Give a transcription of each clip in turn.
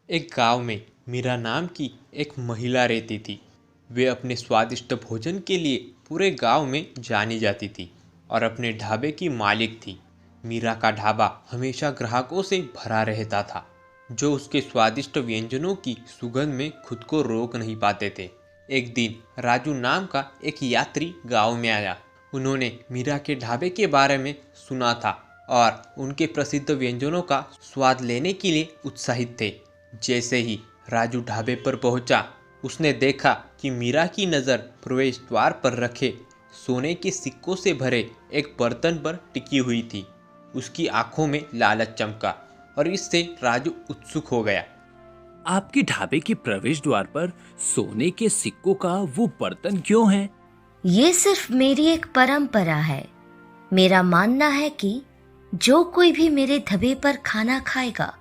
एक गांव में मीरा नाम की एक महिला रहती थी। वे अपने स्वादिष्ट भोजन के लिए पूरे गांव में जानी जाती थी और अपने ढाबे की मालिक थी। मीरा का ढाबा हमेशा ग्राहकों से भरा रहता था, जो उसके स्वादिष्ट व्यंजनों की सुगंध में खुद को रोक नहीं पाते थे। एक दिन राजू नाम का एक यात्री गांव में आया। उन्होंने मीरा के ढाबे के बारे में सुना था और उनके प्रसिद्ध व्यंजनों का स्वाद लेने के लिए उत्साहित थे। जैसे ही राजू ढाबे पर पहुंचा, उसने देखा कि मीरा की नज़र प्रवेश द्वार पर रखे सोने के सिक्कों से भरे एक बर्तन पर टिकी हुई थी। उसकी आंखों में लालच चमका और इससे राजू उत्सुक हो गया। आपके ढाबे के प्रवेश द्वार पर सोने के सिक्कों का वो बर्तन क्यों है? ये सिर्फ मेरी एक परंपरा है। मेरा मानना है कि जो कोई भी मेरे ढाबे पर खाना खाएगा,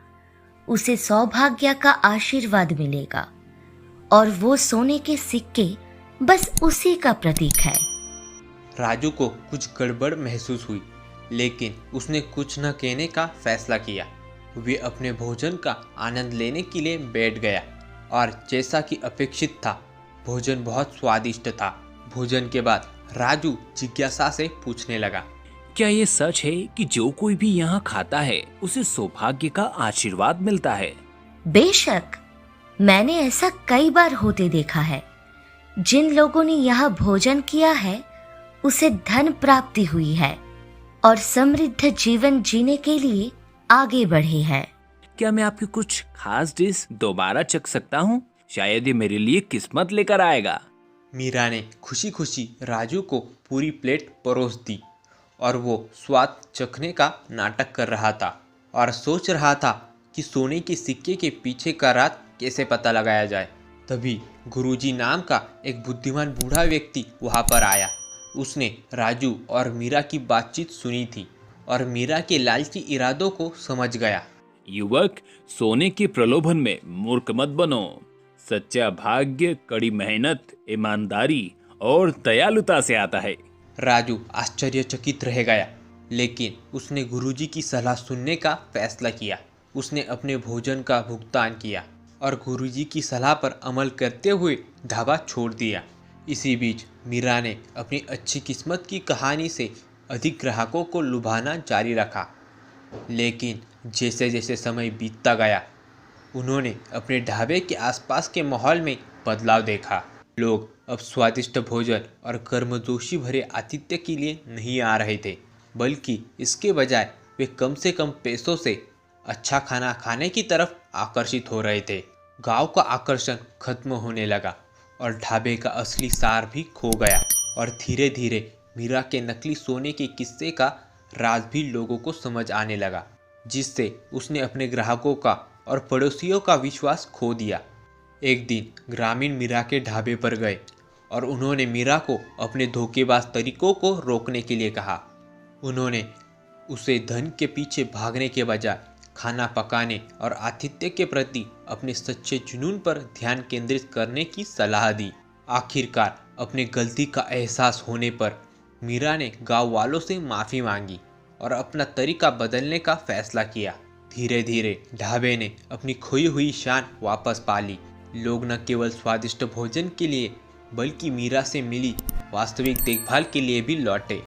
उसे सौभाग्य का आशीर्वाद मिलेगा, और वो सोने के सिक्के बस उसी का प्रतीक है। राजू को कुछ गड़बड़ महसूस हुई, लेकिन उसने कुछ न कहने का फैसला किया। वे अपने भोजन का आनंद लेने के लिए बैठ गया और जैसा कि अपेक्षित था, भोजन बहुत स्वादिष्ट था। भोजन के बाद राजू जिज्ञासा से पूछने लगा, क्या ये सच है कि जो कोई भी यहाँ खाता है उसे सौभाग्य का आशीर्वाद मिलता है? बेशक, मैंने ऐसा कई बार होते देखा है। जिन लोगों ने यहाँ भोजन किया है, उसे धन प्राप्ति हुई है और समृद्ध जीवन जीने के लिए आगे बढ़े हैं। क्या मैं आपकी कुछ खास डिश दोबारा चख सकता हूँ? शायद ये मेरे लिए किस्मत लेकर आएगा। मीरा ने खुशी खुशी राजू को पूरी प्लेट परोस दी और वो स्वाद चखने का नाटक कर रहा था और सोच रहा था कि सोने के सिक्के के पीछे का राज कैसे पता लगाया जाए। तभी गुरुजी नाम का एक बुद्धिमान बूढ़ा व्यक्ति वहाँ पर आया। उसने राजू और मीरा की बातचीत सुनी थी और मीरा के लालची इरादों को समझ गया। युवक, सोने के प्रलोभन में मूर्ख मत बनो। सच्चा भाग्य कड़ी मेहनत, ईमानदारी और दयालुता से आता है। राजू आश्चर्यचकित रह गया, लेकिन उसने गुरुजी की सलाह सुनने का फैसला किया। उसने अपने भोजन का भुगतान किया और गुरुजी की सलाह पर अमल करते हुए ढाबा छोड़ दिया। इसी बीच मीरा ने अपनी अच्छी किस्मत की कहानी से अधिक ग्राहकों को लुभाना जारी रखा। लेकिन जैसे जैसे समय बीतता गया, उन्होंने अपने ढाबे के आसपास के माहौल में बदलाव देखा। लोग अब स्वादिष्ट भोजन और गर्मजोशी भरे आतिथ्य के लिए नहीं आ रहे थे, बल्कि इसके बजाय वे कम से कम पैसों से अच्छा खाना खाने की तरफ आकर्षित हो रहे थे। गांव का आकर्षण खत्म होने लगा और ढाबे का असली सार भी खो गया और धीरे धीरे मीरा के नकली सोने के किस्से का राज भी लोगों को समझ आने लगा, जिससे उसने अपने ग्राहकों का और पड़ोसियों का विश्वास खो दिया। एक दिन ग्रामीण मीरा के ढाबे पर गए और उन्होंने मीरा को अपने धोखेबाज तरीकों को रोकने के लिए कहा। उन्होंने उसे धन के पीछे भागने के बजाय खाना पकाने और आतिथ्य के प्रति अपने सच्चे जुनून पर ध्यान केंद्रित करने की सलाह दी। आखिरकार अपने गलती का एहसास होने पर मीरा ने गांव वालों से माफ़ी मांगी और अपना तरीका बदलने का फैसला किया। धीरे धीरे ढाबे ने अपनी खोई हुई शान वापस पा ली। लोग न केवल स्वादिष्ट भोजन के लिए, बल्कि मीरा से मिली वास्तविक देखभाल के लिए भी लौटे।